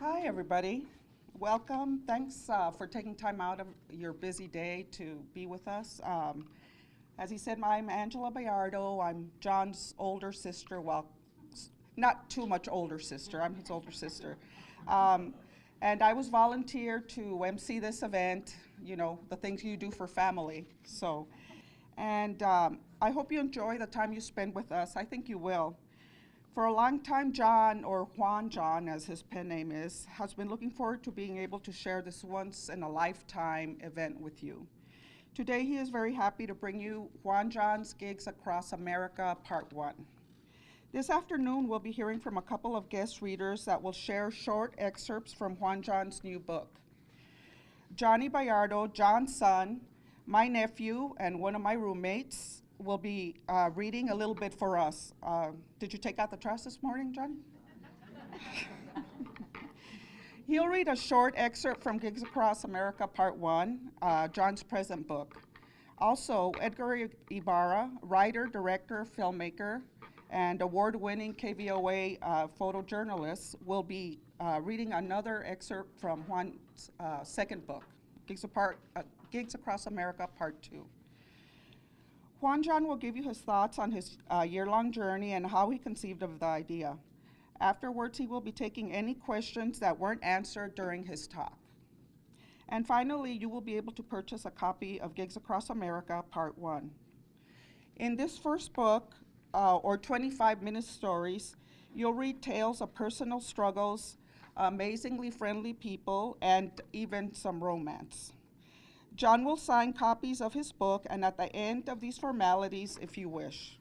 Hi, everybody. Welcome. Thanks for taking time out of your busy day to be with us. As he said, I'm Angela Bayardo. I'm John's older sister. Well, not too much older sister. I'm his older sister. Um, and I was volunteered to MC this event, you know, the things you do for family. And I hope you enjoy the time you spend with us. I think you will. For a long time, John, or Juan John, as his pen name is, has been looking forward to being able to share this once-in-a-lifetime event with you. Today, he is very happy to bring you Juan John's Gigs Across America, Part 1. This afternoon, we'll be hearing from a couple of guest readers that will share short excerpts from Juan John's new book. Johnny Bayardo, John's son, my nephew, and one of my roommates, will be reading a little bit for us. Did you take out the trash this morning, Johnny? He'll read a short excerpt from Gigs Across America, Part 1, John's present book. Also, Edgar Ibarra, writer, director, filmmaker, and award-winning KVOA photojournalist, will be reading another excerpt from Juan's second book, Gigs Across America, Part 2. Juan John will give you his thoughts on his year-long journey and how he conceived of the idea. Afterwards, he will be taking any questions that weren't answered during his talk. And finally, you will be able to purchase a copy of Gigs Across America, Part 1. In this first book, or 25-minute stories, you'll read tales of personal struggles, amazingly friendly people, and even some romance. John will sign copies of his book, and at the end of these formalities, if you wish.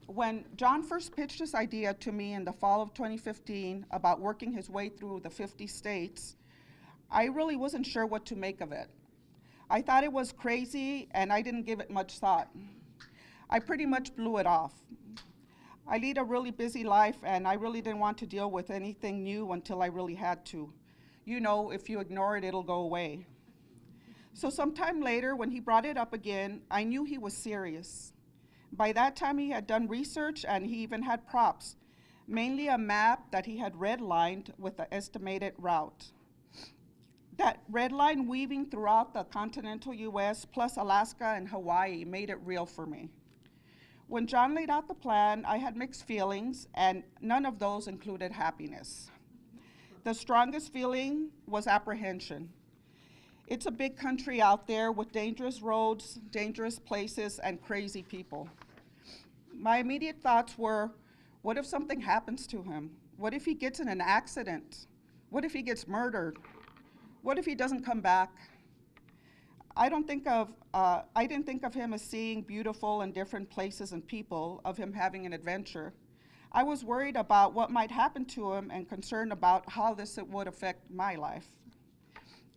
When John first pitched this idea to me in the fall of 2015 about working his way through the 50 states, I really wasn't sure what to make of it. I thought it was crazy, and I didn't give it much thought. I pretty much blew it off. I lead a really busy life, and I really didn't want to deal with anything new until I really had to. You know, if you ignore it, it'll go away. So sometime later, when he brought it up again, I knew he was serious. By that time, he had done research, and he even had props, mainly a map that he had redlined with the estimated route. That red line weaving throughout the continental US, plus Alaska and Hawaii, made it real for me. When John laid out the plan, I had mixed feelings, and none of those included happiness. The strongest feeling was apprehension. It's a big country out there with dangerous roads, dangerous places, and crazy people. My immediate thoughts were, what if something happens to him? What if he gets in an accident? What if he gets murdered? What if he doesn't come back? I didn't think of him as seeing beautiful and different places and people, of him having an adventure. I was worried about what might happen to him and concerned about how this would affect my life.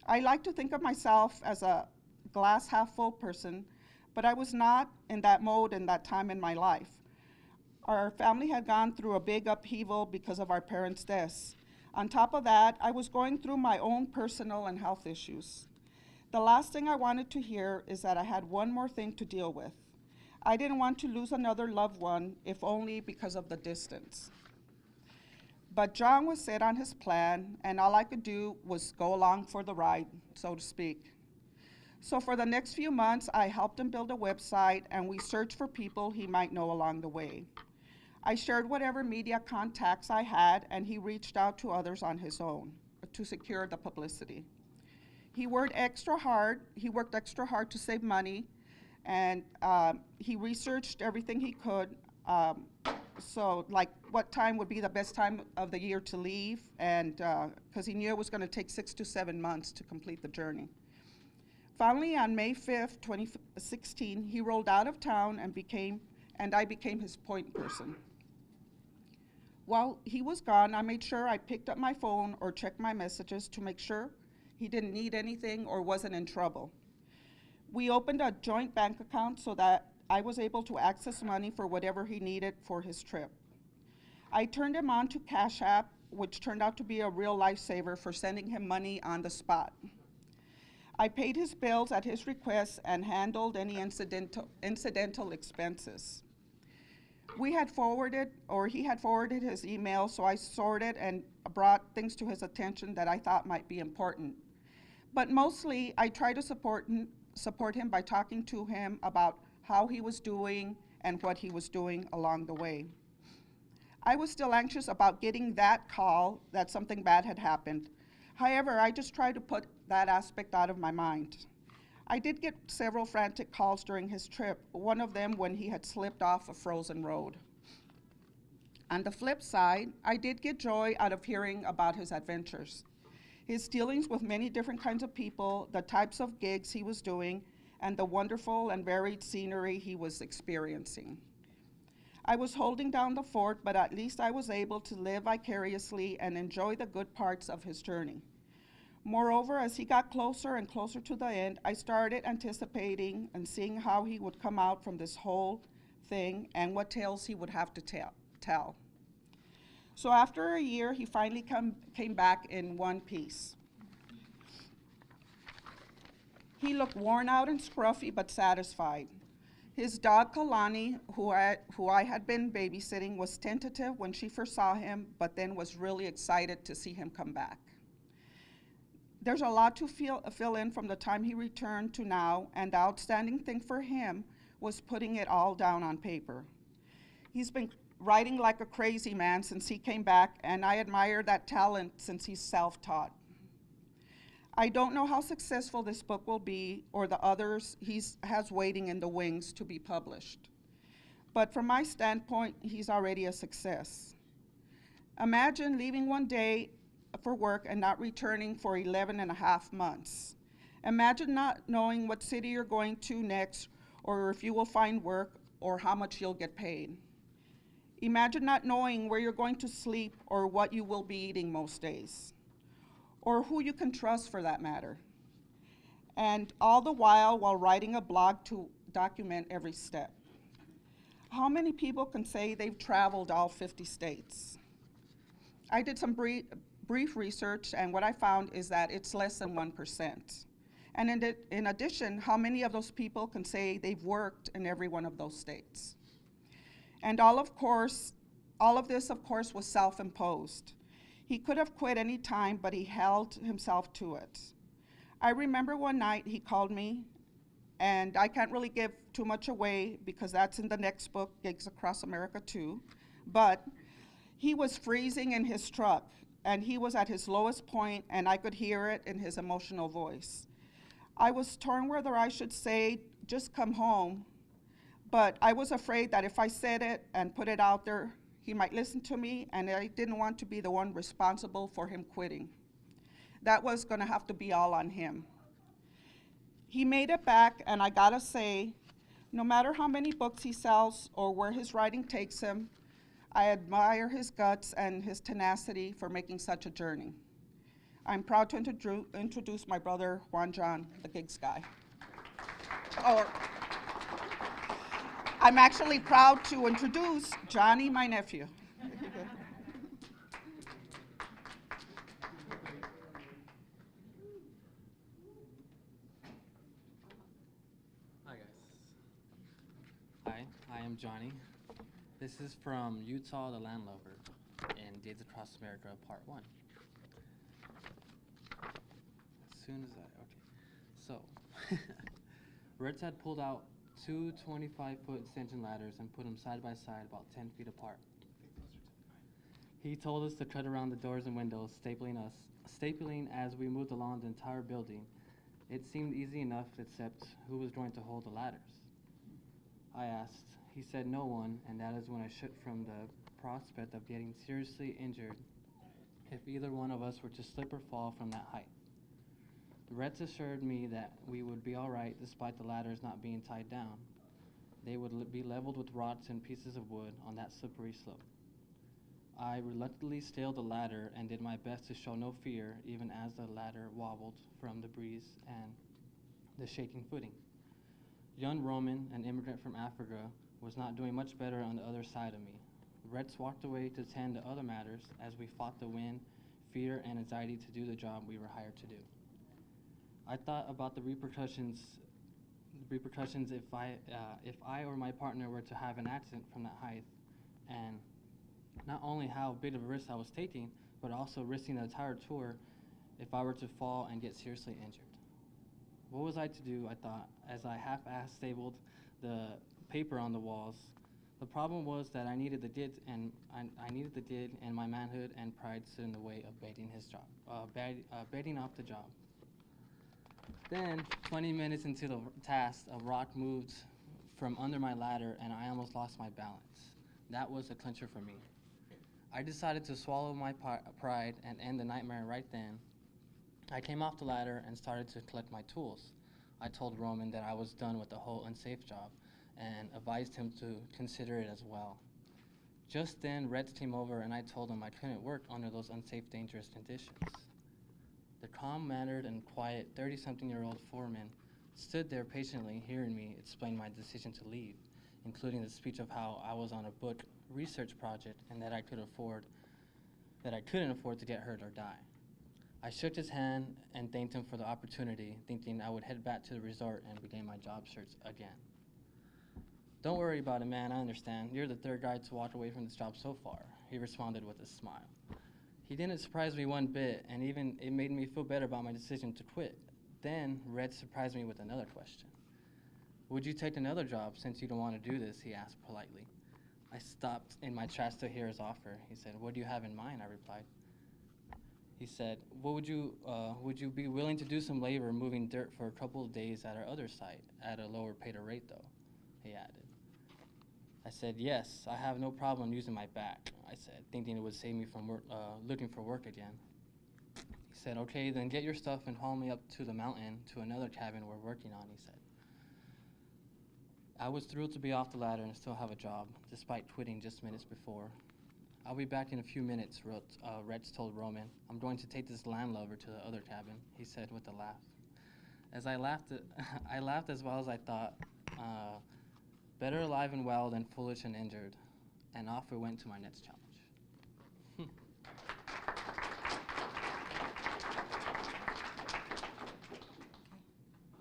I like to think of myself as a glass half full person, but I was not in that mode in that time in my life. Our family had gone through a big upheaval because of our parents' deaths. On top of that, I was going through my own personal and health issues. The last thing I wanted to hear is that I had one more thing to deal with. I didn't want to lose another loved one, if only because of the distance. But John was set on his plan, and all I could do was go along for the ride, so to speak. So for the next few months, I helped him build a website, and we searched for people he might know along the way. I shared whatever media contacts I had, and he reached out to others on his own to secure the publicity. He worked extra hard to save money, and he researched everything he could. So like what time would be the best time of the year to leave, and because he knew it was going to take 6 to 7 months to complete the journey. Finally, on May 5th, 2016, he rolled out of town and I became his point person. While he was gone, I made sure I picked up my phone or checked my messages to make sure he didn't need anything or wasn't in trouble. We opened a joint bank account so that I was able to access money for whatever he needed for his trip. I turned him on to Cash App, which turned out to be a real lifesaver for sending him money on the spot. I paid his bills at his request and handled any incidental expenses. We had forwarded, or he had forwarded his email, so I sorted and brought things to his attention that I thought might be important. But mostly, I tried to support him by talking to him about how he was doing and what he was doing along the way. I was still anxious about getting that call that something bad had happened. However, I just tried to put that aspect out of my mind. I did get several frantic calls during his trip, one of them when he had slipped off a frozen road. On the flip side, I did get joy out of hearing about his adventures, his dealings with many different kinds of people, the types of gigs he was doing, and the wonderful and varied scenery he was experiencing. I was holding down the fort, but at least I was able to live vicariously and enjoy the good parts of his journey. Moreover, as he got closer and closer to the end, I started anticipating and seeing how he would come out from this whole thing and what tales he would have to tell. So after a year, he finally came back in one piece. He looked worn out and scruffy, but satisfied. His dog, Kalani, who I had been babysitting, was tentative when she first saw him, but then was really excited to see him come back. There's a lot to fill in from the time he returned to now, and the outstanding thing for him was putting it all down on paper. He's been writing like a crazy man since he came back, and I admire that talent since he's self-taught. I don't know how successful this book will be or the others he has waiting in the wings to be published. But from my standpoint, he's already a success. Imagine leaving one day for work and not returning for 11 and a half months. Imagine not knowing what city you're going to next, or if you will find work, or how much you'll get paid. Imagine not knowing where you're going to sleep or what you will be eating most days, or who you can trust for that matter. And all the while writing a blog to document every step. How many people can say they've traveled all 50 states? I did some brief research, and what I found is that it's less than 1%. And in addition, how many of those people can say they've worked in every one of those states? And all of this, of course, was self-imposed. He could have quit any time, but he held himself to it. I remember one night he called me, and I can't really give too much away because that's in the next book, Gigs Across America 2, but he was freezing in his truck, and he was at his lowest point, and I could hear it in his emotional voice. I was torn whether I should say, just come home, but I was afraid that if I said it and put it out there, he might listen to me, and I didn't want to be the one responsible for him quitting. That was gonna have to be all on him. He made it back, and I gotta say, no matter how many books he sells or where his writing takes him, I admire his guts and his tenacity for making such a journey. I'm proud to introduce my brother, Juan John, the gigs guy. Or, I'm actually proud to introduce Johnny, my nephew. Hi guys. Hi, I am Johnny. This is from Utah, the Landlover, and Gigs Across America, Part 1. As soon as okay. So, Reds had pulled out two 25-foot extension ladders and put them side by side about 10 feet apart. He told us to tread around the doors and windows, stapling as we moved along the entire building. It seemed easy enough, except who was going to hold the ladders? I asked. He said no one, and that is when I shook from the prospect of getting seriously injured if either one of us were to slip or fall from that height. The Reds assured me that we would be all right despite the ladders not being tied down. They would be leveled with rocks and pieces of wood on that slippery slope. I reluctantly scaled the ladder and did my best to show no fear, even as the ladder wobbled from the breeze and the shaking footing. Young Roman, an immigrant from Africa, was not doing much better on the other side of me. Reds walked away to tend to other matters as we fought the wind, fear, and anxiety to do the job we were hired to do. I thought about the repercussions if I or my partner were to have an accident from that height, and not only how big of a risk I was taking, but also risking the entire tour if I were to fall and get seriously injured. What was I to do, I thought, as I half-assed stapled the paper on the walls. The problem was that I needed the did, and my manhood and pride stood in the way of baiting off the job. Then, 20 minutes into the task, a rock moved from under my ladder and I almost lost my balance. That was a clincher for me. I decided to swallow my pride and end the nightmare right then. I came off the ladder and started to collect my tools. I told Roman that I was done with the whole unsafe job and advised him to consider it as well. Just then, Reds came over and I told him I couldn't work under those unsafe, dangerous conditions. The calm-mannered and quiet 30-something-year-old foreman stood there patiently hearing me explain my decision to leave, including the speech of how I was on a book research project and that I couldn't afford to get hurt or die. I shook his hand and thanked him for the opportunity, thinking I would head back to the resort and begin my job search again. Don't worry about it, man, I understand. You're the third guy to walk away from this job so far, he responded with a smile. He didn't surprise me one bit, and even it made me feel better about my decision to quit. Then, Red surprised me with another question. Would you take another job since you don't want to do this, he asked politely. I stopped in my tracks to hear his offer. He said, what do you have in mind, I replied. He said, would you be willing to do some labor moving dirt for a couple of days at our other site, at a lower paid rate though, he added. I said, yes, I have no problem using my back, I said, thinking it would save me from looking for work again. He said, okay, then get your stuff and haul me up to the mountain to another cabin we're working on, he said. I was thrilled to be off the ladder and still have a job, despite quitting just minutes before. I'll be back in a few minutes, Reds told Roman. I'm going to take this landlubber to the other cabin, he said with a laugh. As I laughed, I laughed as well as I thought. Better alive and well than foolish and injured. And off we went to my next challenge.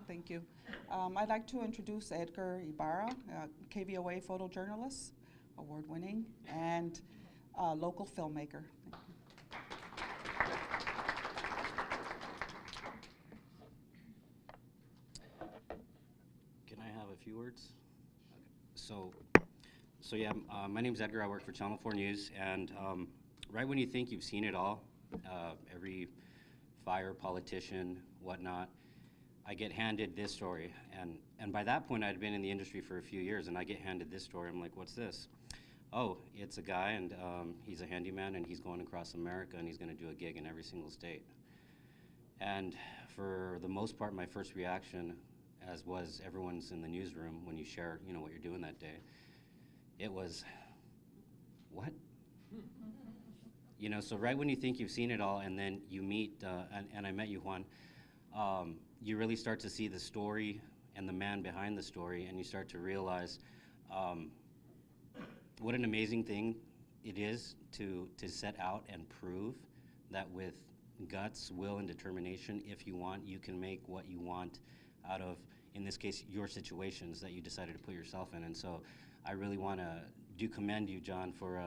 Thank you. I'd like to introduce Edgar Ibarra, KVOA photojournalist, award-winning, and local filmmaker. Can I have a few words? So yeah, my name's Edgar. I work for Channel 4 News, and right when you think you've seen it all, every fire, politician, whatnot, I get handed this story, and by that point I'd been in the industry for a few years, and I get handed this story. I'm like, what's this? Oh, it's a guy, and he's a handyman, and he's going across America, and he's going to do a gig in every single state. And for the most part, my first reaction, as was everyone's in the newsroom when you share, what you're doing that day, it was, what? So right when you think you've seen it all, and then you meet, and I met you, Juan, you really start to see the story and the man behind the story, and you start to realize what an amazing thing it is to set out and prove that with guts, will, and determination, if you want, you can make what you want out of, in this case, your situations that you decided to put yourself in. And so I really want to commend you, John, for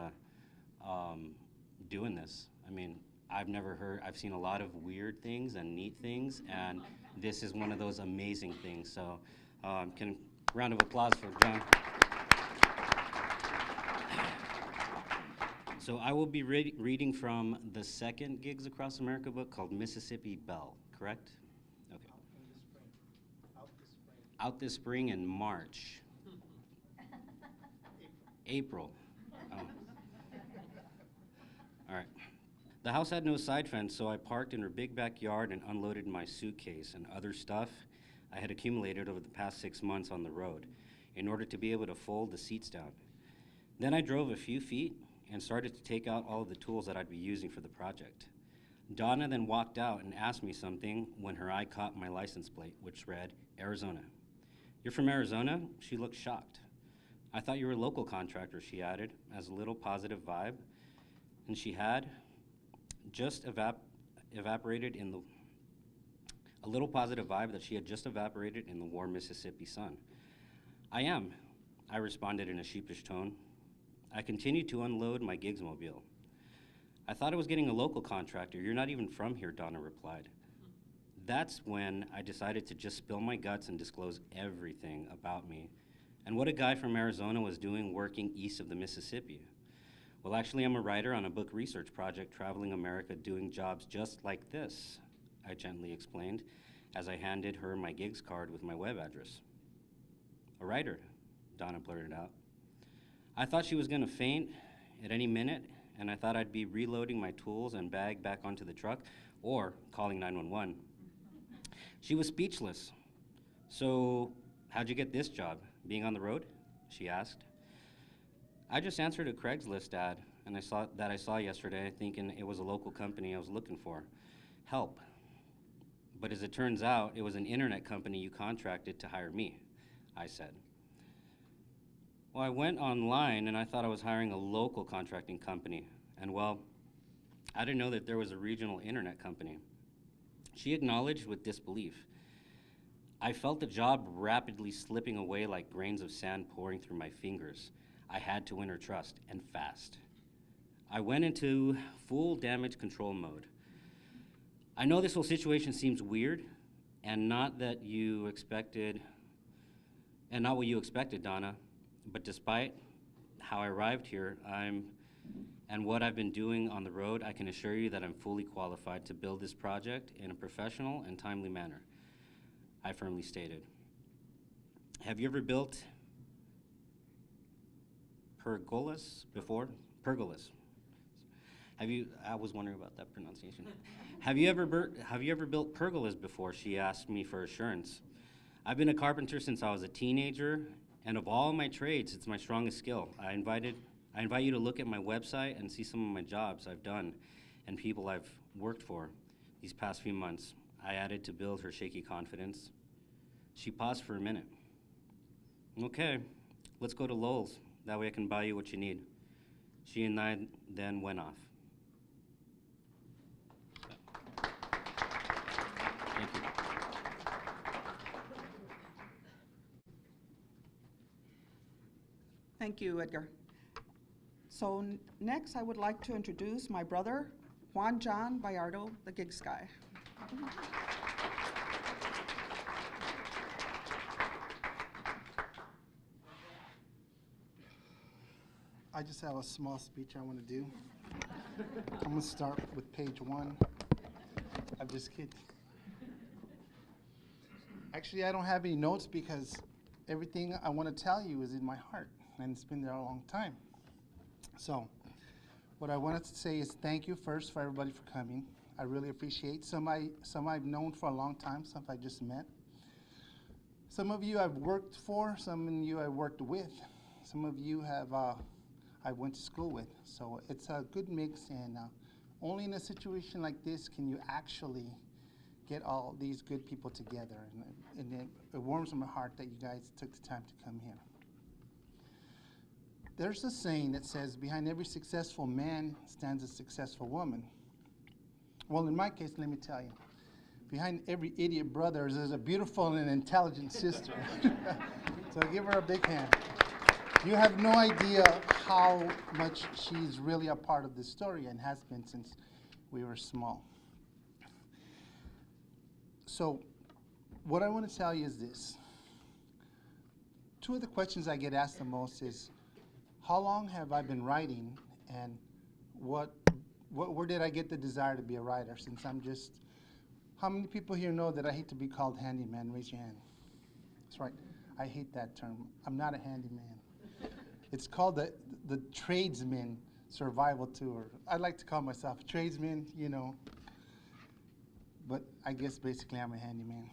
doing this. I mean, I've seen a lot of weird things and neat things, and this is one of those amazing things. So round of applause for John. So I will be reading from the second Gigs Across America book called Mississippi Belle, correct? Okay. Out this spring in March. April. Oh. All right. The house had no side fence, so I parked in her big backyard and unloaded my suitcase and other stuff I had accumulated over the past 6 months on the road in order to be able to fold the seats down. Then I drove a few feet and started to take out all of the tools that I'd be using for the project. Donna then walked out and asked me something when her eye caught my license plate, which read, Arizona. You're from Arizona? She looked shocked. I thought you were a local contractor, she added, as a little positive vibe. And she had just evaporated in a little positive vibe that she had just evaporated in the warm Mississippi sun. I am, I responded in a sheepish tone. I continued to unload my gigs mobile. I thought I was getting a local contractor. You're not even from here, Donna replied. That's when I decided to just spill my guts and disclose everything about me and what a guy from Arizona was doing working east of the Mississippi. Well, actually, I'm a writer on a book research project traveling America doing jobs just like this, I gently explained as I handed her my gigs card with my web address. A writer, Donna blurted out. I thought she was gonna faint at any minute, and I thought I'd be reloading my tools and bag back onto the truck or calling 911. She was speechless. So, how'd you get this job? Being on the road? She asked. I just answered a Craigslist ad and I saw yesterday, thinking it was a local company I was looking for. Help. But as it turns out, it was an internet company you contracted to hire me, I said. Well, I went online and I thought I was hiring a local contracting company. And well, I didn't know that there was a regional internet company. She acknowledged with disbelief. I felt the job rapidly slipping away like grains of sand pouring through my fingers. I had to win her trust, and fast. I went into full damage control mode. I know this whole situation seems weird, and not what you expected, Donna, but despite how I arrived here, and what I've been doing on the road, I can assure you that I'm fully qualified to build this project in a professional and timely manner, I firmly stated. Have you ever built pergolas before? Pergolas. I was wondering about that pronunciation. Have you ever built pergolas before? She asked me for assurance. I've been a carpenter since I was a teenager, and of all my trades, it's my strongest skill. I invite you to look at my website and see some of my jobs I've done and people I've worked for these past few months. I added to build her shaky confidence. She paused for a minute. Okay, let's go to Lowell's. That way I can buy you what you need. She and I then went off. Thank you. Thank you, Edgar. So next, I would like to introduce my brother, Juan John Vallardo, the Gigs Guy. I just have a small speech I want to do. I'm going to start with page 1. I'm just kidding. Actually, I don't have any notes because everything I want to tell you is in my heart, and it's been there a long time. So, what I wanted to say is thank you first for everybody for coming. I really appreciate some I've known for a long time, some I just met. Some of you I've worked for, some of you I worked with. Some of you have I went to school with. So it's a good mix, and only in a situation like this can you actually get all these good people together. And it warms my heart that you guys took the time to come here. There's a saying that says, behind every successful man stands a successful woman. Well, in my case, let me tell you, behind every idiot brother is a beautiful and intelligent sister. So give her a big hand. You have no idea how much she's really a part of this story and has been since we were small. So what I want to tell you is this. Two of the questions I get asked the most is, how long have I been writing, and where did I get the desire to be a writer, since I'm just, how many people here know that I hate to be called handyman? Raise your hand. That's right. I hate that term. I'm not a handyman. It's called the tradesman survival tour. I like to call myself a tradesman, you know, but I guess basically I'm a handyman.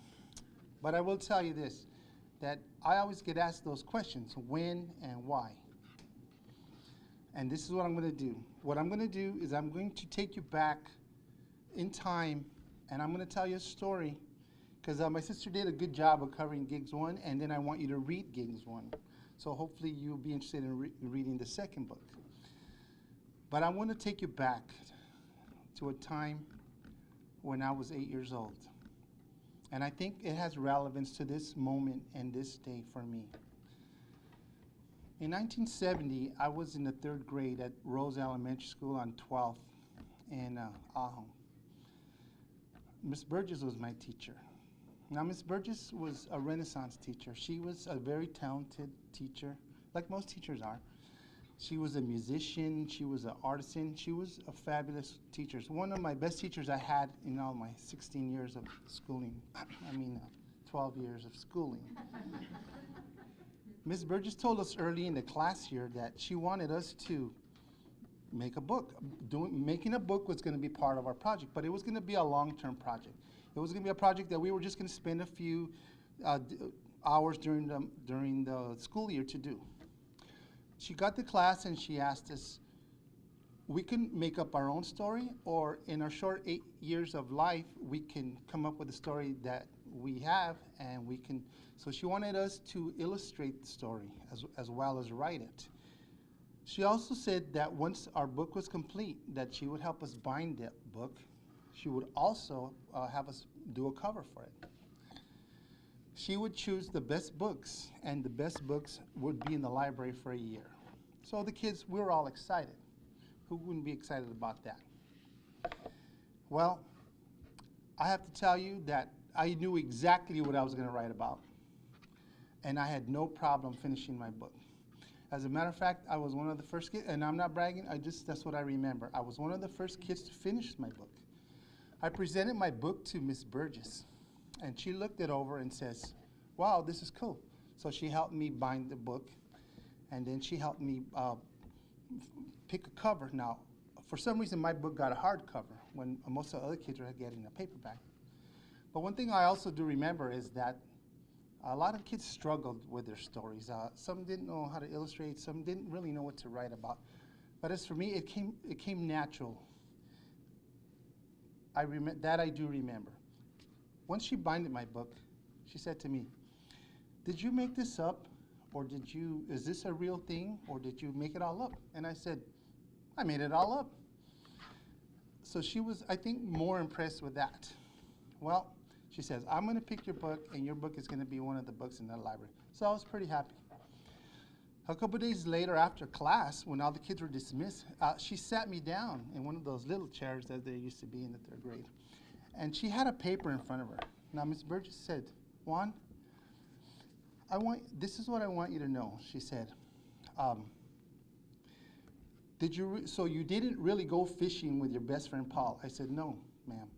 But I will tell you this, that I always get asked those questions, when and why. And this is what I'm going to do. What I'm going to do is I'm going to take you back in time, and I'm going to tell you a story, because my sister did a good job of covering Gigs 1, and then I want you to read Gigs 1. So hopefully you'll be interested in reading the second book. But I want to take you back to a time when I was 8 years old. And I think it has relevance to this moment and this day for me. In 1970, I was in the 3rd grade at Rose Elementary School on 12th in Ajo. Miss Burgess was my teacher. Now, Miss Burgess was a Renaissance teacher. She was a very talented teacher, like most teachers are. She was a musician, she was an artisan, she was a fabulous teacher. One of my best teachers I had in all my 16 years of schooling, 12 years of schooling. Ms. Burgess told us early in the class year that she wanted us to make a book. Making a book was going to be part of our project, but it was going to be a long-term project. It was going to be a project that we were just going to spend a few hours during the school year to do. She got to class and she asked us, we can make up our own story, or in our short 8 years of life, we can come up with a story that we have, and we can. So she wanted us to illustrate the story as well as write it. She also said that once our book was complete, that she would help us bind that book. She would also have us do a cover for it. She would choose the best books, and the best books would be in the library for a year. So the kids, we were all excited. Who wouldn't be excited about that? Well, I have to tell you that I knew exactly what I was going to write about, and I had no problem finishing my book. As a matter of fact, I was one of the first kids, and I'm not bragging, that's what I remember. I was one of the first kids to finish my book. I presented my book to Miss Burgess, and she looked it over and says, wow, this is cool. So she helped me bind the book, and then she helped me pick a cover. Now, for some reason, my book got a hardcover when most of the other kids were getting a paperback. But one thing I also do remember is that a lot of kids struggled with their stories. Some didn't know how to illustrate, some didn't really know what to write about. But as for me, it came natural. That I do remember. Once she binded my book, she said to me, did you make this up, or is this a real thing, or did you make it all up? And I said, I made it all up. So she was, I think, more impressed with that. Well, she says, I'm going to pick your book, and your book is going to be one of the books in the library. So I was pretty happy. A couple days later, after class, when all the kids were dismissed, she sat me down in one of those little chairs that there used to be in the 3rd grade. And she had a paper in front of her. Now, Ms. Burgess said, Juan, this is what I want you to know, she said. So you didn't really go fishing with your best friend, Paul? I said, no, ma'am.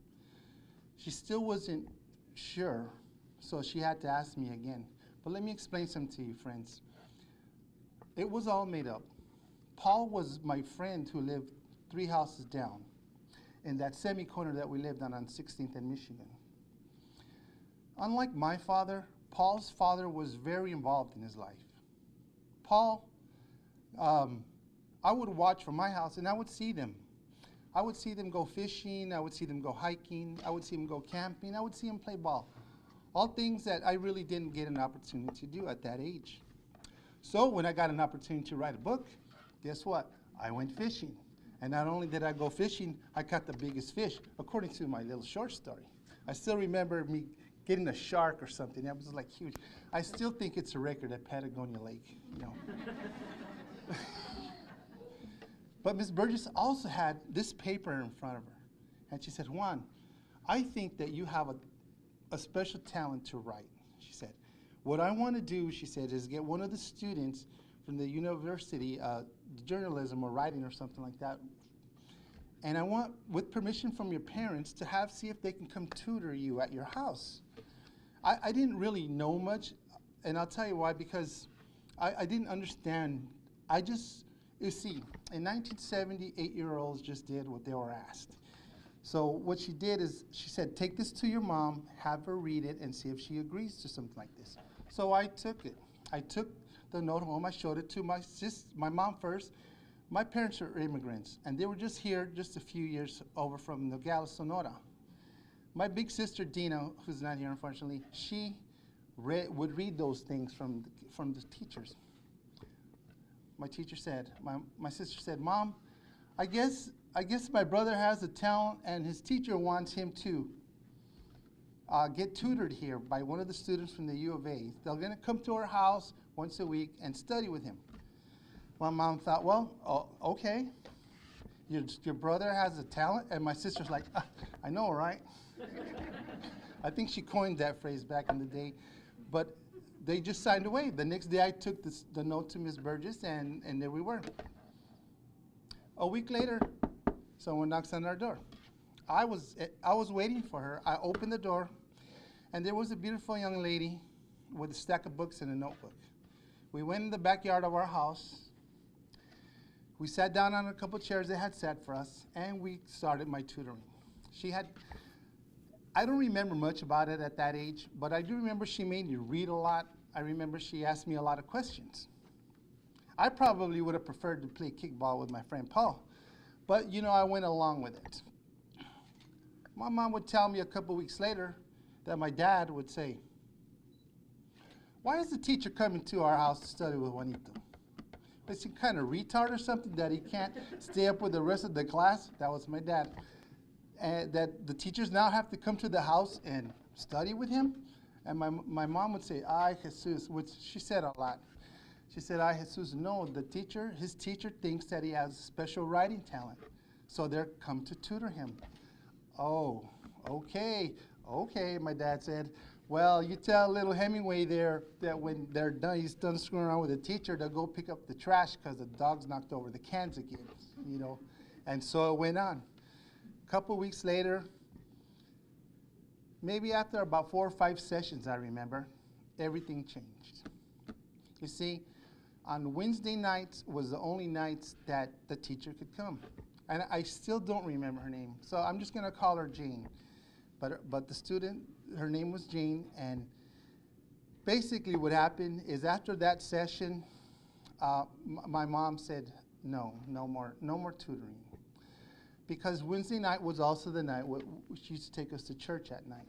She still wasn't sure, so she had to ask me again. But let me explain something to you, friends. It was all made up. Paul was my friend who lived 3 houses down in that semi-corner that we lived on 16th and Michigan. Unlike my father, Paul's father was very involved in his life. Paul, I would watch from my house, and I would see them. I would see them go fishing, I would see them go hiking, I would see them go camping, I would see them play ball. All things that I really didn't get an opportunity to do at that age. So when I got an opportunity to write a book, guess what? I went fishing. And not only did I go fishing, I caught the biggest fish, according to my little short story. I still remember me getting a shark or something. That was like huge. I still think it's a record at Patagonia Lake, you know. But Ms. Burgess also had this paper in front of her. And she said, Juan, I think that you have a special talent to write, she said. What I want to do, she said, is get one of the students from the university, journalism or writing or something like that. And I want, with permission from your parents, to see if they can come tutor you at your house. I didn't really know much, and I'll tell you why, because I didn't understand. You see, in 1970, 8-year-olds just did what they were asked. So what she did is, she said, take this to your mom, have her read it, and see if she agrees to something like this. So I took it. I took the note home, I showed it to my mom first. My parents are immigrants, and they were just here just a few years over from Nogales, Sonora. My big sister, Dina, who's not here, unfortunately, she would read those things from the teachers. My teacher said, my sister said, Mom, I guess my brother has a talent, and his teacher wants him to get tutored here by one of the students from the U of A. They're going to come to our house once a week and study with him. My mom thought, well, okay. Your brother has a talent? And my sister's like, I know, right? I think she coined that phrase back in the day. But they just signed away. The next day I took the note to Miss Burgess, and there we were. A week later, someone knocks on our door. I was waiting for her. I opened the door, and there was a beautiful young lady with a stack of books and a notebook. We went in the backyard of our house. We sat down on a couple chairs they had set for us, and we started my tutoring. I don't remember much about it at that age, but I do remember she made me read a lot. I remember she asked me a lot of questions. I probably would have preferred to play kickball with my friend Paul, but I went along with it. My mom would tell me a couple weeks later that my dad would say, "Why is the teacher coming to our house to study with Juanito? Is he kind of retard or something that he can't stay up with the rest of the class?" That was my dad. And that the teachers now have to come to the house and study with him. And my mom would say, "Ay, Jesus," which she said a lot. She said, "Ay, Jesus, no, his teacher thinks that he has special writing talent. So they're come to tutor him." "Oh, okay, my dad said. "Well, you tell little Hemingway there that when he's done screwing around with the teacher, to go pick up the trash because the dog's knocked over the cans again, And so it went on. A couple weeks later, maybe after about 4 or 5 sessions, I remember, everything changed. You see, on Wednesday nights was the only nights that the teacher could come. And I still don't remember her name, so I'm just going to call her Jane. But the student, her name was Jane, and basically what happened is after that session, my mom said, no more tutoring. Because Wednesday night was also the night she used to take us to church at night.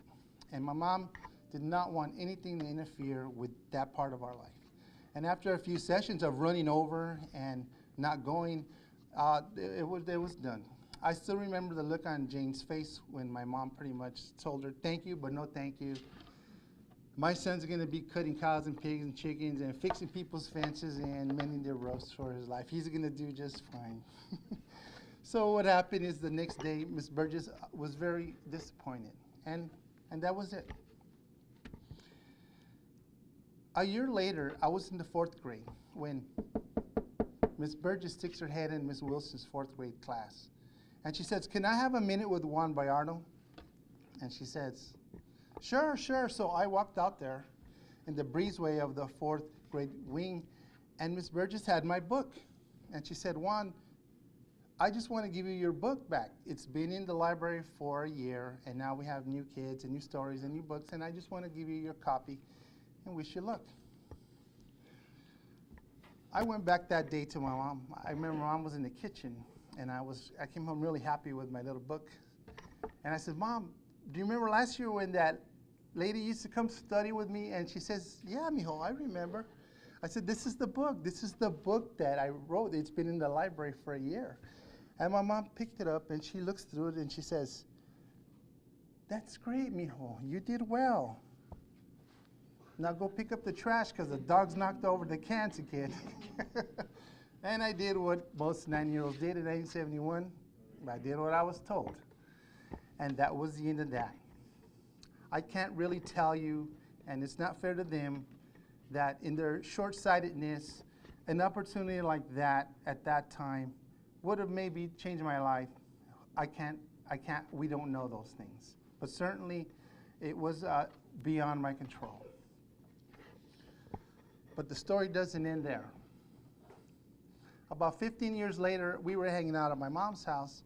And my mom did not want anything to interfere with that part of our life. And after a few sessions of running over and not going, it was done. I still remember the look on Jane's face when my mom pretty much told her, "Thank you, but no thank you. My son's going to be cutting cows and pigs and chickens and fixing people's fences and mending their roofs for his life. He's going to do just fine." So what happened is the next day, Miss Burgess was very disappointed, and that was it. A year later, I was in the 4th grade when Miss Burgess sticks her head in Miss Wilson's 4th grade class. And she says, "Can I have a minute with Juan Bayardo?" And she says, Sure. So I walked out there in the breezeway of the 4th grade wing, and Miss Burgess had my book. And she said, "Juan, I just want to give you your book back. It's been in the library for a year, and now we have new kids and new stories and new books, and I just want to give you your copy and wish you luck." I went back that day to my mom. I remember Mom was in the kitchen, and I came home really happy with my little book. And I said, "Mom, do you remember last year when that lady used to come study with me?" And she says, "Yeah, mijo, I remember." I said, "This is the book. This is the book that I wrote. It's been in the library for a year." And my mom picked it up, and she looks through it, and she says, "That's great, mijo. You did well. Now go pick up the trash because the dog's knocked over the cans again." And I did what most 9-year-olds did in 1971. I did what I was told. And that was the end of that. I can't really tell you, and it's not fair to them, that in their short-sightedness, an opportunity like that at that time would have maybe changed my life. We don't know those things. But certainly, it was beyond my control. But the story doesn't end there. About 15 years later, we were hanging out at my mom's house,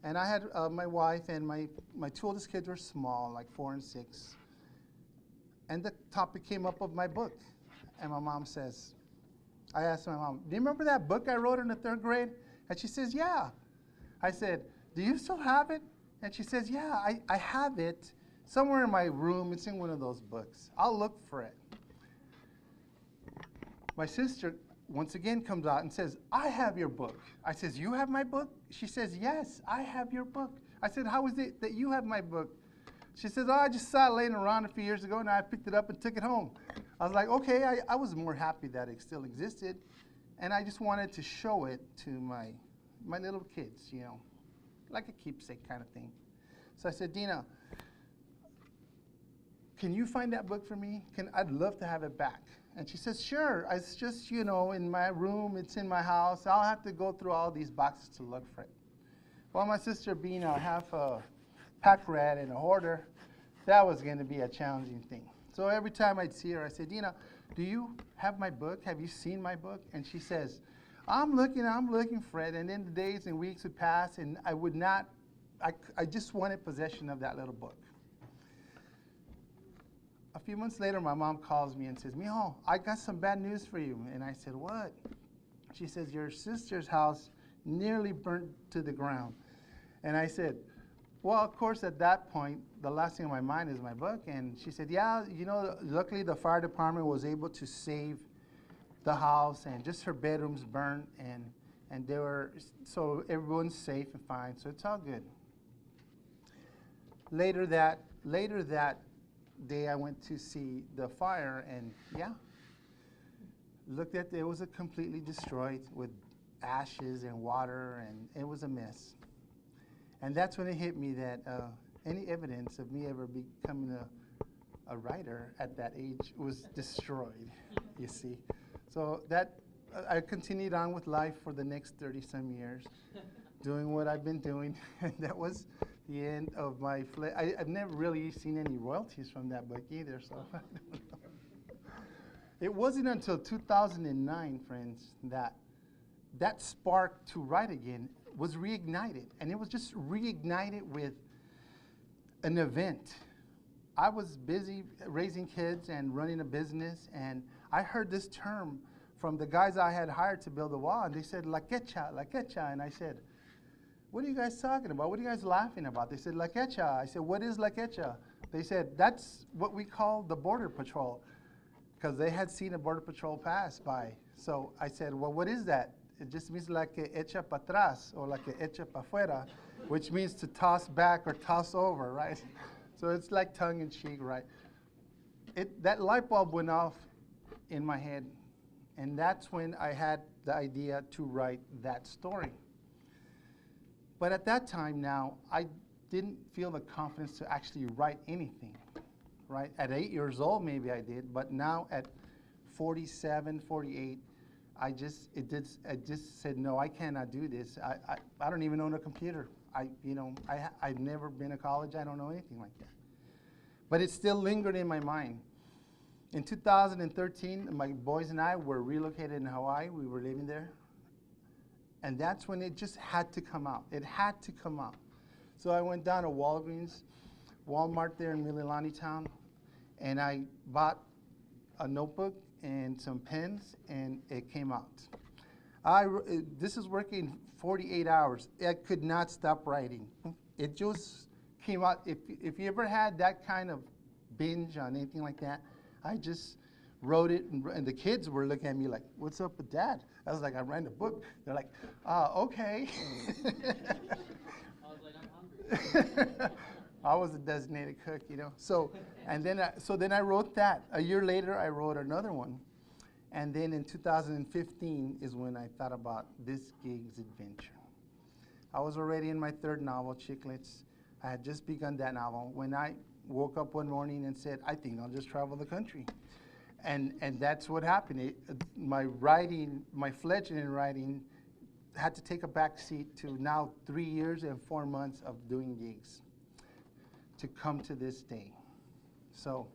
and I had my wife and my 2 oldest kids were small, like 4 and 6. And the topic came up of my book. And my mom says, I asked my mom, "Do you remember that book I wrote in the 3rd grade?" And she says, "Yeah." I said, "Do you still have it?" And she says, "Yeah, I have it somewhere in my room. It's in one of those books. I'll look for it." My sister once again comes out and says, "I have your book." I says, "You have my book?" She says, "Yes, I have your book." I said, "How is it that you have my book?" She says, "Oh, I just saw it laying around a few years ago, and I picked it up and took it home." I was like, okay, I was more happy that it still existed. And I just wanted to show it to my little kids, you know, like a keepsake kind of thing. So I said, Dina, can you find that book for me? I'd love to have it back. And she says, sure. It's just, you know, in my room. It's in my house. I'll have to go through all these boxes to look for it. Well, my sister being a half a pack rat and a hoarder, that was going to be a challenging thing. So every time I'd see her, I said, Dina, do you have my book? Have you seen my book? And she says, I'm looking for it. And then the days and weeks would pass, and I just wanted possession of that little book. A few months later, my mom calls me and says, Mijo, I got some bad news for you. And I said, what? She says, your sister's house nearly burnt to the ground. And I said, well, of course, at that point, the last thing on my mind is my book. And she said, yeah, you know, luckily the fire department was able to save the house, and just her bedrooms burned, and they were, so everyone's safe and fine, so it's all good. Later that day, I went to see the fire, and yeah, looked at it, was a completely destroyed with ashes and water, and it was a mess. And that's when it hit me that any evidence of me ever becoming a writer at that age was destroyed, you see. So that I continued on with life for the next 30-some years, doing what I've been doing. And that was the end of my I've never really seen any royalties from that book either, so I don't know. It wasn't until 2009, friends, that spark to write again was reignited. And it was just reignited with an event. I was busy raising kids and running a business, and I heard this term from the guys I had hired to build a wall, and they said, la quecha, la quecha. And I said, what are you guys talking about? What are you guys laughing about? They said, la quecha. I said, what is la quecha? They said, that's what we call the Border Patrol, because they had seen a Border Patrol pass by. So I said, well, what is that? It just means la que echa pa atrás, or la que echa pa fuera, which means to toss back or toss over, right? So it's like tongue-in-cheek, right? That light bulb went off in my head, and that's when I had the idea to write that story. But at that time now, I didn't feel the confidence to actually write anything, right? At 8 years old, maybe I did, but now at 47, 48, I just said, no, I cannot do this. I don't even own a computer. I've never been to college. I don't know anything like that. But it still lingered in my mind. In 2013, my boys and I were relocated in Hawaii. We were living there. And that's when it just had to come out. It had to come out. So I went down to Walmart there in Mililani Town, and I bought a notebook and some pens, and it came out. This is working 48 hours. I could not stop writing. It just came out. If you ever had that kind of binge on anything like that, I just wrote it, and the kids were looking at me like, what's up with Dad? I was like, I'm writing a book. They're like, okay. I was like, I'm hungry. I was a designated cook, you know. So then I wrote that. A year later, I wrote another one. And then in 2015 is when I thought about this gig's adventure. I was already in my third novel, Chiclets. I had just begun that novel when I woke up one morning and said, I think I'll just travel the country. And that's what happened. My fledgling in writing had to take a back seat to now 3 years and 4 months of doing gigs to come to this day. So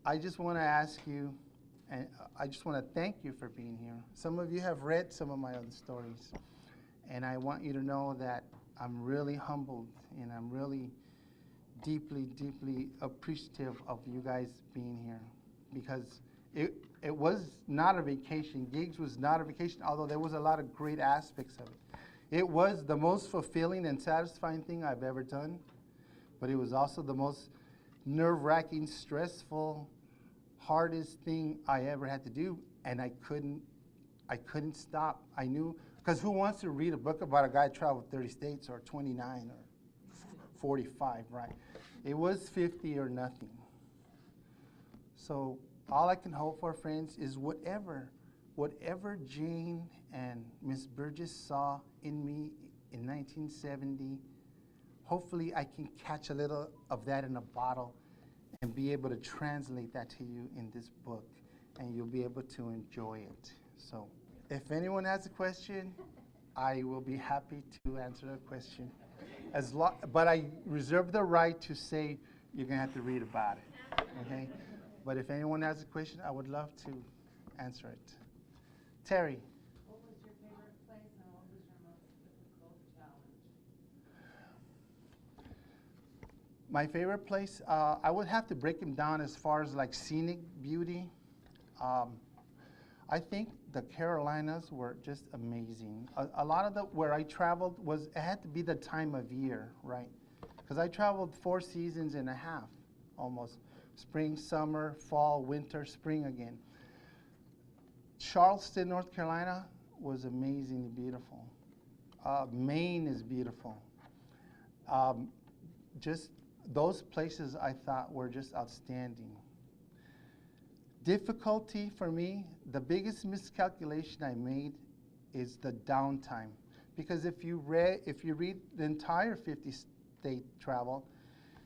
I just want to ask you, and I just want to thank you for being here. Some of you have read some of my other stories, and I want you to know that I'm really humbled, and I'm really deeply, deeply appreciative of you guys being here, because it was not a vacation. Gigs was not a vacation, although there was a lot of great aspects of it. It was the most fulfilling and satisfying thing I've ever done, but it was also the most nerve-wracking, stressful, hardest thing I ever had to do, and I couldn't stop. I knew, because who wants to read a book about a guy who traveled 30 states or 29 or 45, right? It was 50 or nothing. So all I can hope for, friends, is whatever whatever Jane and Miss Burgess saw in me in 1970, hopefully I can catch a little of that in a bottle and be able to translate that to you in this book, and you'll be able to enjoy it. So if anyone has a question, I will be happy to answer a question. But I reserve the right to say you're going to have to read about it, okay? But if anyone has a question, I would love to answer it. Terry. What was your favorite place and what was your most difficult challenge? My favorite place, I would have to break them down as far as like scenic beauty. I think the Carolinas were just amazing. A lot of where I traveled it had to be the time of year, right? Because I traveled 4 seasons and a half, almost. Spring, summer, fall, winter, spring again. Charleston, North Carolina was amazingly beautiful. Maine is beautiful. Just those places I thought were just outstanding. Difficulty for me, the biggest miscalculation I made is the downtime. Because if you read the entire 50-state travel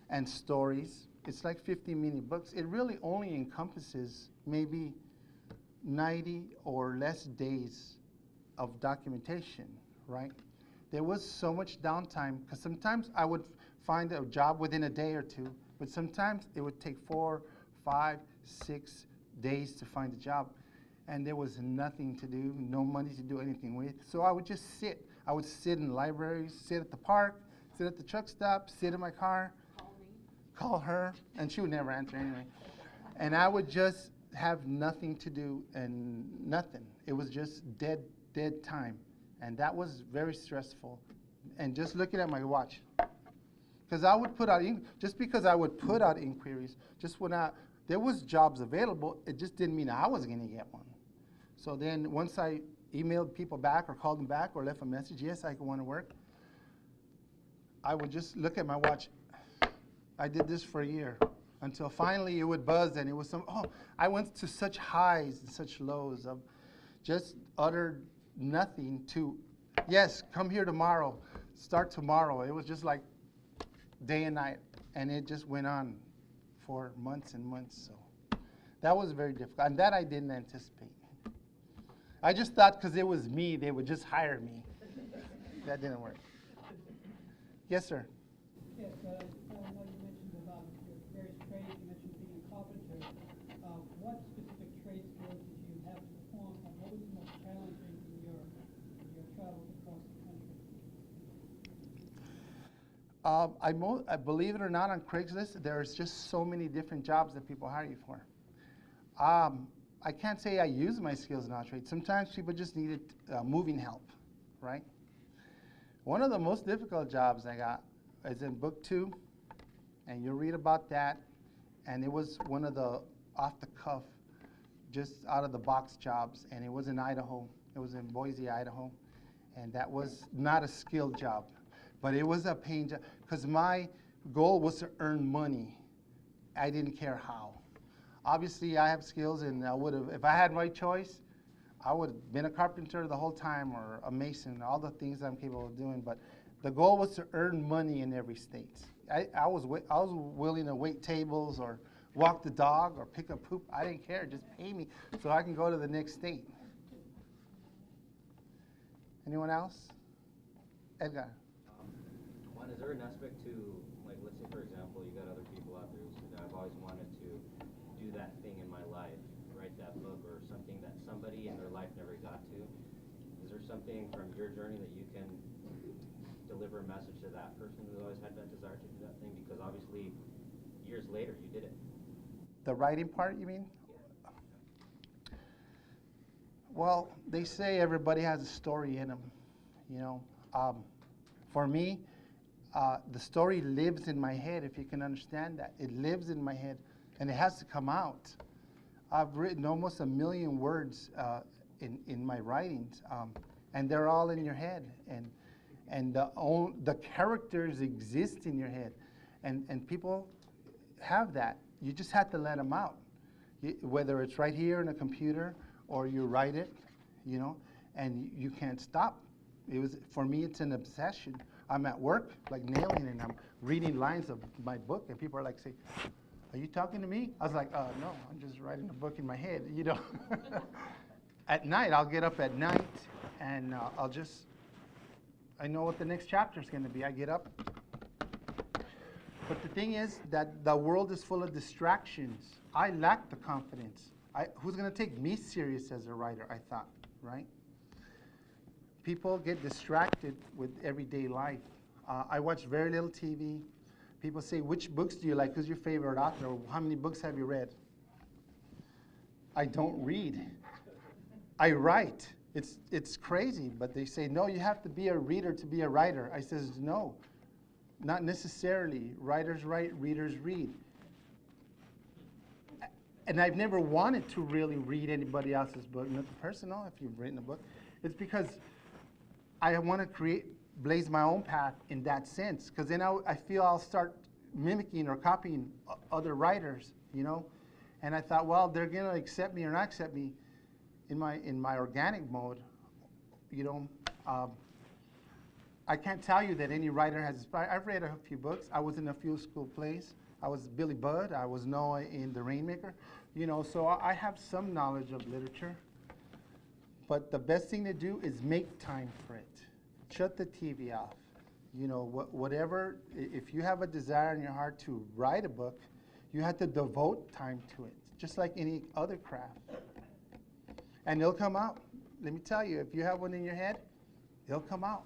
and stories, it's like 50 mini books. It really only encompasses maybe 90 or less days of documentation, right? There was so much downtime, because sometimes I would find a job within a day or two, but sometimes it would take 4, 5, 6 days to find a job, and there was nothing to do, no money to do anything with. So I would just sit. I would sit in libraries, sit at the park, sit at the truck stop, sit in my car, call her, and she would never answer anyway. And I would just have nothing to do and nothing. It was just dead time. And that was very stressful. And just looking at my watch. Because I would put out, just because I would put out inquiries, just when there was jobs available, it just didn't mean I was going to get one. So then once I emailed people back or called them back or left a message, yes, I want to work, I would just look at my watch. I did this for a year until finally it would buzz, and it was I went to such highs and such lows of just utter nothing to, yes, come here tomorrow, start tomorrow. It was just like day and night, and it just went on for months and months. So that was very difficult, and that I didn't anticipate. I just thought because it was me, they would just hire me. That didn't work. Yes, sir. Yes, I know you mentioned about your various trades. You mentioned being a carpenter. What specific trade skills did you have to perform, and what was the most challenging in your travels across the country? I believe it or not, on Craigslist, there's just so many different jobs that people hire you for. I can't say I use my skills in our trade. Sometimes people just needed moving help, right? One of the most difficult jobs I got is in book 2, and you'll read about that. And it was one of the off-the-cuff, just out-of-the-box jobs, and it was in Idaho. It was in Boise, Idaho, and that was not a skilled job, but it was a paying job because my goal was to earn money. I didn't care how. Obviously, I have skills, and I would have, if I had my choice, I would have been a carpenter the whole time or a mason, all the things I'm capable of doing. But the goal was to earn money in every state. I was willing to wait tables or walk the dog or pick up poop. I didn't care. Just pay me so I can go to the next state. Anyone else? Edgar. One, is there an aspect to, like, let's say, for example, you got other people out there who say, I've always wanted to do that thing in my life, write that book, or something that somebody in their life never got to. Is there something from your journey that you can deliver a message to that person who always had that desire to do that thing? Because obviously, years later, you did it. The writing part, you mean? Yeah. Well, they say everybody has a story in them, you know. For me, the story lives in my head, if you can understand that. It lives in my head, and it has to come out. I've written almost 1 million words in my writings, and they're all in your head. And the characters exist in your head, and people have that. You just have to let them out, whether it's right here in a computer or you write it you know, and you can't stop. For me, it's an obsession. I'm at work, like nailing, and I'm reading lines of my book, and people are like, say, "Are you talking to me?" I was like, "No, I'm just writing a book in my head," you know. At night, I'll get up at night, and I know what the next chapter is going to be. I get up. But the thing is that the world is full of distractions. I lack the confidence. Who's going to take me serious as a writer, I thought, right? People get distracted with everyday life. I watch very little TV. People say, which books do you like? Who's your favorite author? Or how many books have you read? I don't read. I write. It's crazy, but they say, no, you have to be a reader to be a writer. I says, no, not necessarily. Writers write, readers read. And I've never wanted to really read anybody else's book, nothing personal if you've written a book. It's because I want to blaze my own path in that sense, because then I feel I'll start mimicking or copying other writers, you know. And I thought, well, they're going to accept me or not accept me in my organic mode, you know. I can't tell you that any writer has inspired. I've read a few books. I was in a few school plays. I was Billy Budd. I was Noah in The Rainmaker. You know, so I have some knowledge of literature. But the best thing to do is make time for it. Shut the TV off. You know, whatever, if you have a desire in your heart to write a book, you have to devote time to it, just like any other craft. And it'll come out. Let me tell you, if you have one in your head, it'll come out.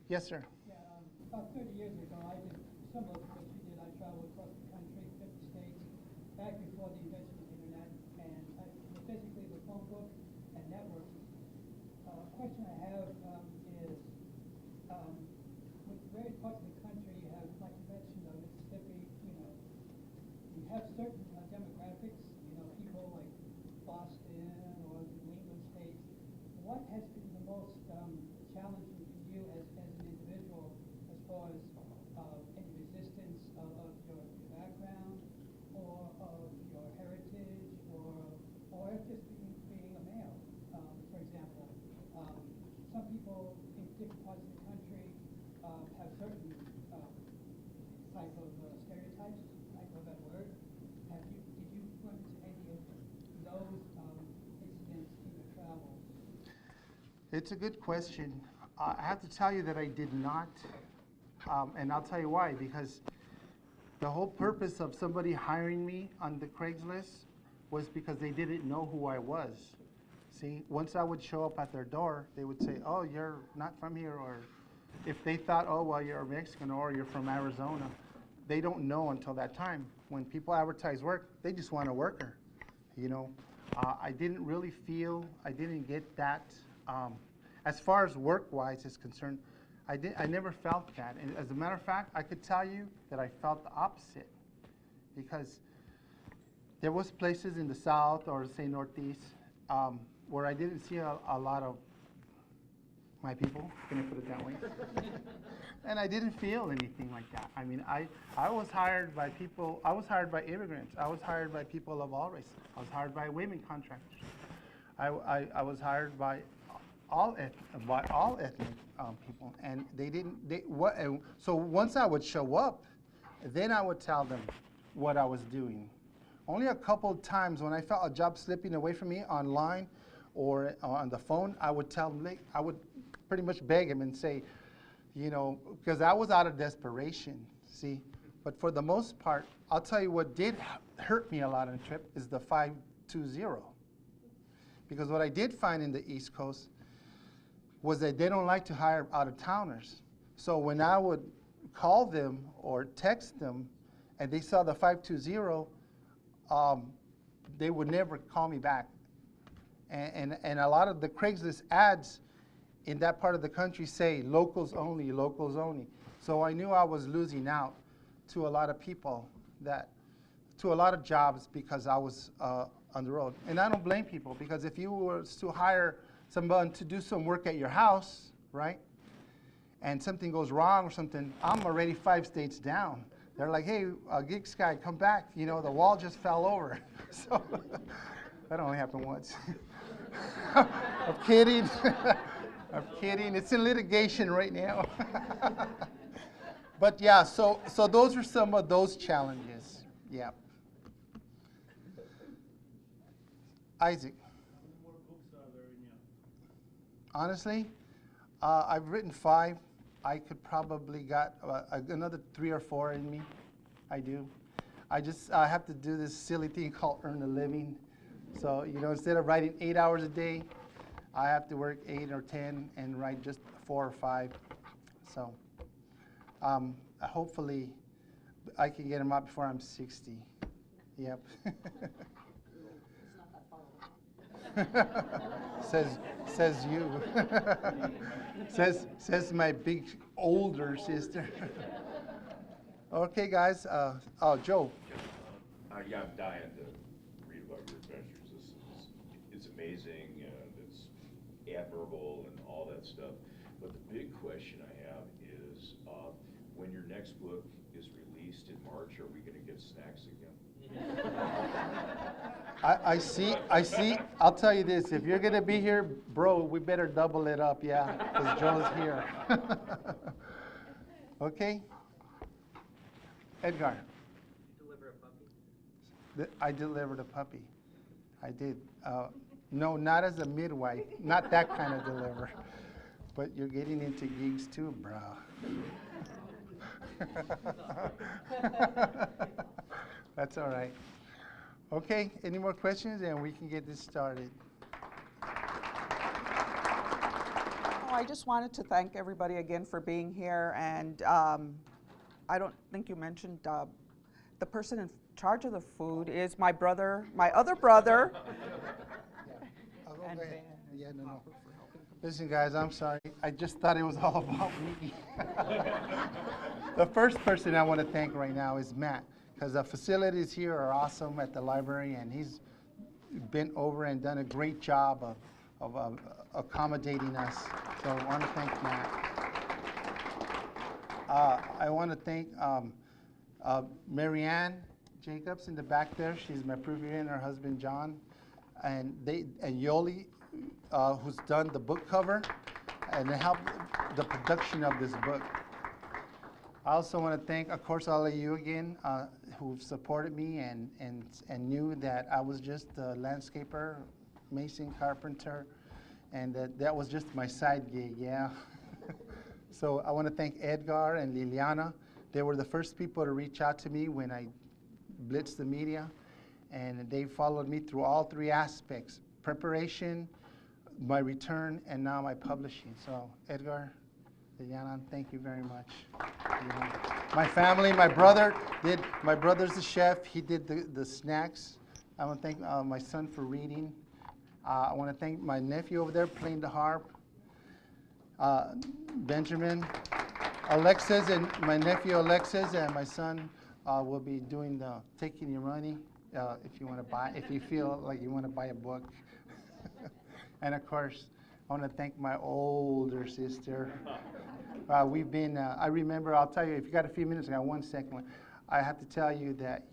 Yes, sir. Yeah, about 30 years ago, I did similar to what you did. I traveled across the country, 50 states, back before the invention of the internet, and it was basically the phone book and networking. Question I have is, with various parts of the country, you have, like you mentioned, Mississippi, you know, you have certain demographics, you know, people like Boston or the New England states. What has been the most challenging for you as an individual, as far as any resistance of your background or of your heritage, or just being a male? For example, some people in different parts of the country have certain type of stereotypes, type of that word. Did you run into any of those incidents in your travels? It's a good question. I have to tell you that I did not, and I'll tell you why. Because the whole purpose of somebody hiring me on the Craigslist was because they didn't know who I was. See, once I would show up at their door, they would say, "Oh, you're not from here," or if they thought, "Oh, well, you're Mexican," or "You're from Arizona." They don't know until that time. When people advertise work, they just want a worker, you know. I didn't really feel, I didn't get that. As far as work-wise is concerned, I never felt that. And as a matter of fact, I could tell you that I felt the opposite, because there was places in the South or say Northeast where I didn't see a lot of my people, can I put it that way? And I didn't feel anything like that. I mean, I was hired by people, I was hired by immigrants, I was hired by people of all races, I was hired by women contractors, I was hired by all ethnic people, and so once I would show up, then I would tell them what I was doing. Only a couple of times when I felt a job slipping away from me online or on the phone, I would tell them, I would pretty much beg them and say, you know, because I was out of desperation, see. But for the most part, I'll tell you what did hurt me a lot on the trip is the 520. Because what I did find in the East Coast was that they don't like to hire out-of-towners. So when I would call them or text them and they saw the 520, they would never call me back. And a lot of the Craigslist ads in that part of the country say locals only, locals only. So I knew I was losing out to a lot of people, to a lot of jobs, because I was on the road. And I don't blame people, because if you were to hire someone to do some work at your house, right, and something goes wrong or something, I'm already 5 states down. They're like, "Hey, Geeks guy, come back. You know, the wall just fell over." So that only happened once. I'm kidding. I'm kidding. It's in litigation right now. But yeah, so those are some of those challenges. Yeah. Isaac. How many more books are there in you? Honestly, I've written 5. I could probably got another 3 or 4 in me. I do. I have to do this silly thing called earn a living. So, instead of writing 8 hours a day, I have to work 8 or 10 and write just 4 or 5. So, hopefully, I can get them out before I'm 60. Yep. says you. says my big older sister. Okay, guys. Joe. Yeah, I'm dying to read about your adventures. It's amazing, it's admirable and all that stuff. But the big question I have is, when your next book is released in March, are we going to get snacks again? I see. I'll tell you this, if you're gonna be here, bro, we better double it up, yeah, because Joe's here. Okay? Edgar. Deliver a puppy? I delivered a puppy. I did. No, not as a midwife, not that kind of deliver. But you're getting into gigs too, bro. That's all right. Okay, any more questions? And we can get this started. I just wanted to thank everybody again for being here, and I don't think you mentioned the person in charge of the food is my brother, my other brother. And Ben. Yeah, no. Listen, guys, I'm sorry. I just thought it was all about me. The first person I want to thank right now is Matt, because the facilities here are awesome at the library, and he's been over and done a great job of accommodating us. So I want to thank Matt. I want to thank Marianne Jacobs in the back there. She's my proofreader, and her husband John, and Yoli, who's done the book cover and helped the production of this book. I also want to thank, of course, all of you again who've supported me and knew that I was just a landscaper, mason, carpenter, and that was just my side gig, yeah. So I want to thank Edgar and Liliana. They were the first people to reach out to me when I blitzed the media, and they followed me through all 3 aspects: preparation, my return, and now my publishing. So Edgar, Liliana, thank you very much. My family, my brother's the chef. He did the snacks. I want to thank my son for reading. I want to thank my nephew over there playing the harp. Benjamin, Alexis, and my nephew Alexis, and my son will be doing taking your money if you feel like you want to buy a book. And of course, I want to thank my older sister. We've been, I remember, I'll tell you, if you got a few minutes, I got 1 second. I have to tell you that,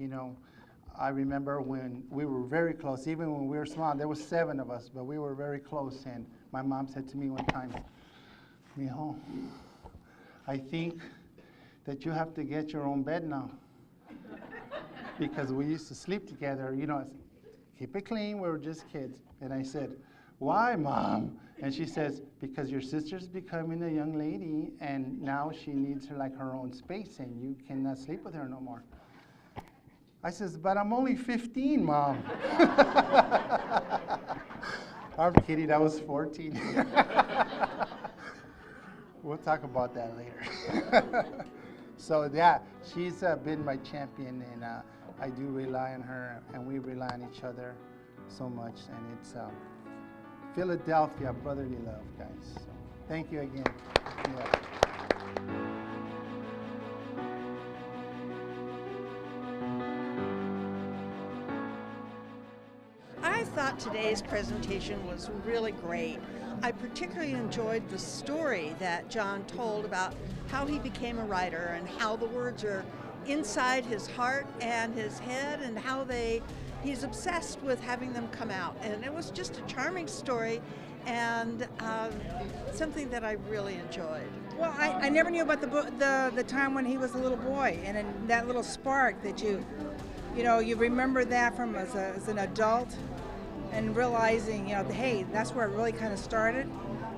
I remember when we were very close, even when we were small, there was 7 of us, but we were very close. And my mom said to me one time, Mijo, I think that you have to get your own bed now. Because we used to sleep together, keep it clean, we were just kids. And I said, why, Mom? And she says, because your sister's becoming a young lady, and now she needs her own space, and you cannot sleep with her no more. I says, but I'm only 15, Mom. I'm kidding, I was 14. We'll talk about that later. So yeah, she's been my champion, and I do rely on her, and we rely on each other so much, and it's Philadelphia, brotherly love, guys. So, thank you again. Yeah. I thought today's presentation was really great. I particularly enjoyed the story that John told about how he became a writer and how the words are inside his heart and his head, and how they he's obsessed with having them come out. And it was just a charming story and something that I really enjoyed. Well, I never knew about the book, the time when he was a little boy, and then that little spark that you remember that from as an adult, and realizing, hey, that's where it really kind of started.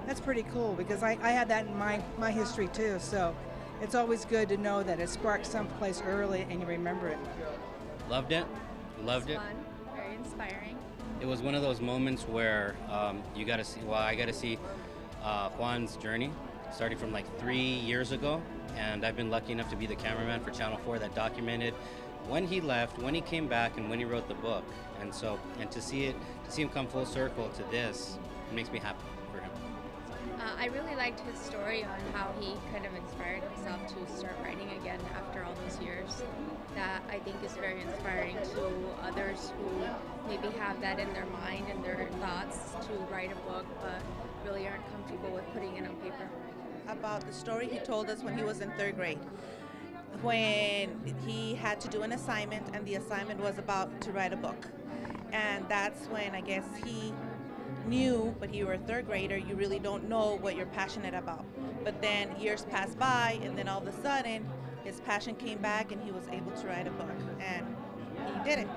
That's pretty cool because I had that in my history too. So it's always good to know that it sparked someplace early and you remember it. Loved it. Loved it. Fun, very inspiring. It was one of those moments where you got to see. Well, I got to see Juan's journey, starting from like 3 years ago, and I've been lucky enough to be the cameraman for Channel 4 that documented when he left, when he came back, and when he wrote the book. And to see him come full circle to this, it makes me happy for him. I really liked his story on how he kind of inspired himself to start writing again after all those years. That I think is very inspiring to others who maybe have that in their mind and their thoughts to write a book, but really aren't comfortable with putting it on paper. About the story he told us when he was in 3rd grade, when he had to do an assignment, and the assignment was about to write a book. And that's when I guess he knew, but you were a 3rd grader, you really don't know what you're passionate about. But then years passed by, and then all of a sudden his passion came back and he was able to write a book, and he did it.